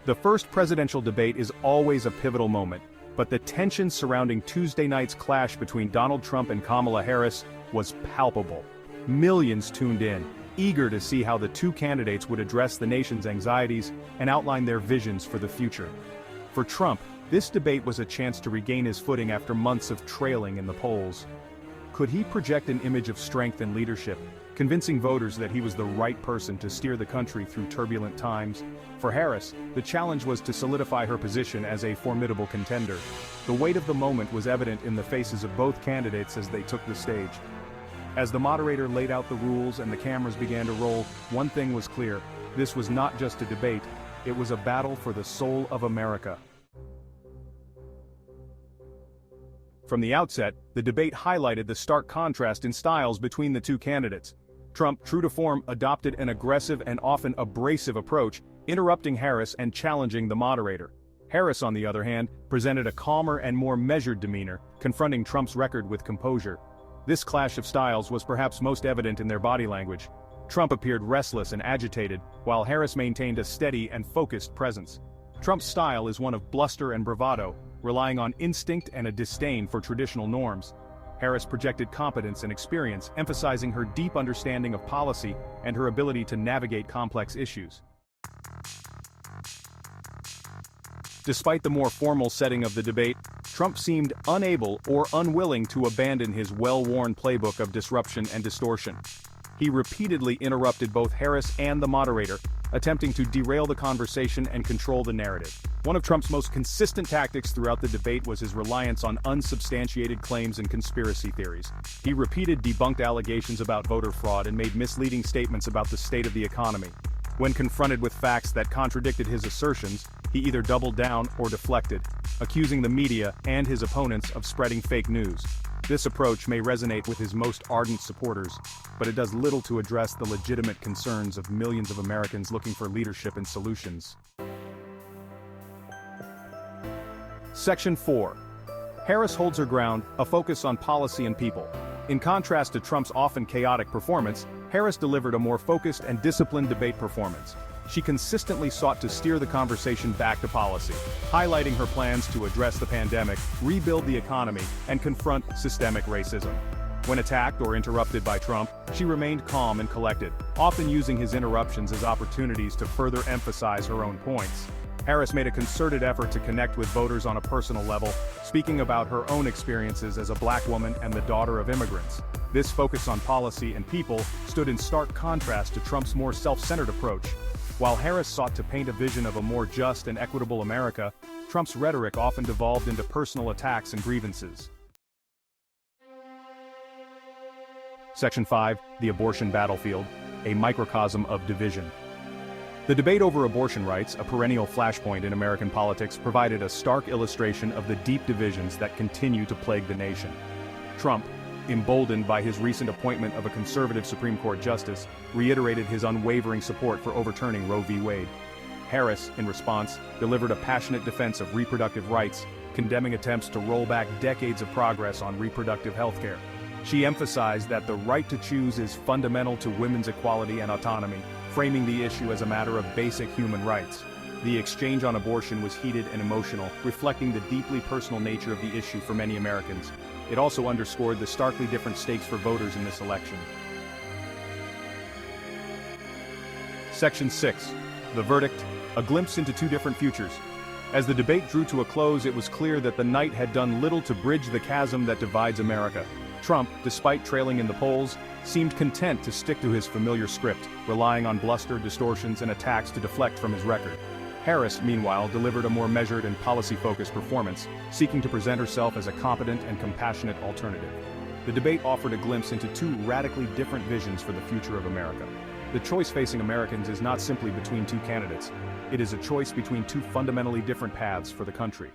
The first presidential debate is always a pivotal moment, but the tension surrounding Tuesday night's clash between Donald Trump and Kamala Harris was palpable. Millions tuned in, eager to see how the two candidates would address the nation's anxieties and outline their visions for the future. For Trump, this debate was a chance to regain his footing after months of trailing in the polls. Could he project an image of strength and leadership, convincing voters that he was the right person to steer the country through turbulent times? For Harris, the challenge was to solidify her position as a formidable contender. The weight of the moment was evident in the faces of both candidates as they took the stage. As the moderator laid out the rules and the cameras began to roll, one thing was clear: this was not just a debate, it was a battle for the soul of America. From the outset, the debate highlighted the stark contrast in styles between the two candidates. Trump, true to form, adopted an aggressive and often abrasive approach, interrupting Harris and challenging the moderator. Harris, on the other hand, presented a calmer and more measured demeanor, confronting Trump's record with composure. This clash of styles was perhaps most evident in their body language. Trump appeared restless and agitated, while Harris maintained a steady and focused presence. Trump's style is one of bluster and bravado, relying on instinct and a disdain for traditional norms. Harris projected competence and experience, emphasizing her deep understanding of policy and her ability to navigate complex issues. Despite the more formal setting of the debate, Trump seemed unable or unwilling to abandon his well-worn playbook of disruption and distortion. He repeatedly interrupted both Harris and the moderator, attempting to derail the conversation and control the narrative. One of Trump's most consistent tactics throughout the debate was his reliance on unsubstantiated claims and conspiracy theories. He repeated debunked allegations about voter fraud and made misleading statements about the state of the economy. When confronted with facts that contradicted his assertions, he either doubled down or deflected, accusing the media and his opponents of spreading fake news. This approach may resonate with his most ardent supporters, but it does little to address the legitimate concerns of millions of Americans looking for leadership and solutions. Section 4. Harris holds her ground, a focus on policy and people. In contrast to Trump's often chaotic performance, Harris delivered a more focused and disciplined debate performance. She consistently sought to steer the conversation back to policy, highlighting her plans to address the pandemic, rebuild the economy, and confront systemic racism. When attacked or interrupted by Trump, she remained calm and collected, often using his interruptions as opportunities to further emphasize her own points. Harris made a concerted effort to connect with voters on a personal level, speaking about her own experiences as a black woman and the daughter of immigrants. This focus on policy and people stood in stark contrast to Trump's more self-centered approach. While Harris sought to paint a vision of a more just and equitable America, Trump's rhetoric often devolved into personal attacks and grievances. Section 5. The abortion battlefield, a microcosm of division. The debate over abortion rights, a perennial flashpoint in American politics, provided a stark illustration of the deep divisions that continue to plague the nation. Trump, emboldened by his recent appointment of a conservative Supreme Court justice, reiterated his unwavering support for overturning Roe v. Wade. Harris, in response, delivered a passionate defense of reproductive rights, condemning attempts to roll back decades of progress on reproductive health care. She emphasized that the right to choose is fundamental to women's equality and autonomy, framing the issue as a matter of basic human rights. The exchange on abortion was heated and emotional, reflecting the deeply personal nature of the issue for many Americans. It also underscored the starkly different stakes for voters in this election. Section 6. The verdict, a glimpse into two different futures. As the debate drew to a close, it was clear that the night had done little to bridge the chasm that divides America. Trump, despite trailing in the polls, seemed content to stick to his familiar script, relying on bluster, distortions, and attacks to deflect from his record. Harris, meanwhile, delivered a more measured and policy-focused performance, seeking to present herself as a competent and compassionate alternative. The debate offered a glimpse into two radically different visions for the future of America. The choice facing Americans is not simply between two candidates. It is a choice between two fundamentally different paths for the country.